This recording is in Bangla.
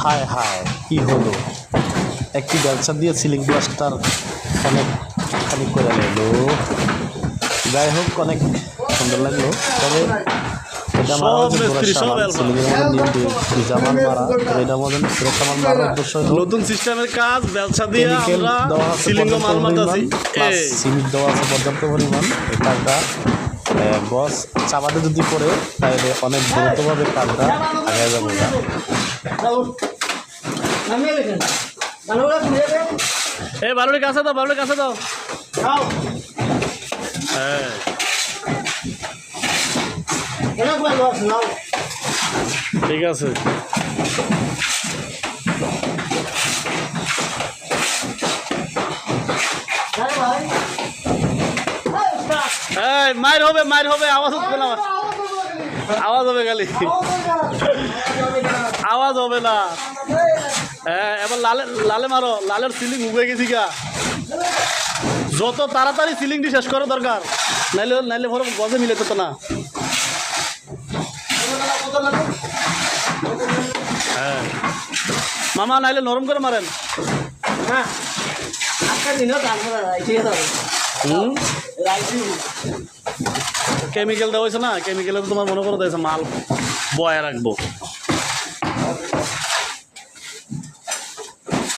হায় হায় কি হলো, একটি ব্যবসা দিয়ে সিলিং প্লাস্টার অনেক খানিক করে নিলো। যাই হোক, অনেক সুন্দর লাগলো। তবে এটা মারা সব হচ্ছে মিস্ত্রি, সব সিলিংয়ের মধ্যে জামান মারা, তবে এটা আমাদের সামান মারার উদ্দেশ্য হলো নতুন সিস্টেমের কাজ, ব্যবসা দিয়ে কেমিক্যাল আমরা দেওয়া আছে সিলিং পর্যাপ্ত মাল মারতাছি। পরিমাণ, প্লাস সিমেন্ট দেওয়া আছে পর্যাপ্ত পরিমাণ। এই কাজটা বস চাপাতে যদি করে তাহলে অনেক দ্রুতভাবে কাজটা আগে যাবো না। এই বালুর কাছে দাও, বালুর কাছে দাও। হ্যাঁ, ঠিক আছে। এই মায়ের হবে, মায়ের হবে, আওয়াজ হচ্ছে না, আওয়াজ হবে খালি, আওয়াজ হবে না। হ্যাঁ, এবার লালে লালে মারো, লালের সিলিং উবে গেছি গা। যত তাড়াতাড়ি সিলিংটি শেষ করা দরকার, নাইলে নাইলে পরে গজে মিলে যেত না। হ্যাঁ মামা, নাইলে নরম করে মারেন। কেমিক্যাল দেওয়া হয়েছে না, কেমিক্যালে তো তোমার মনে করো দিয়েছে মাল বয়া রাখবো।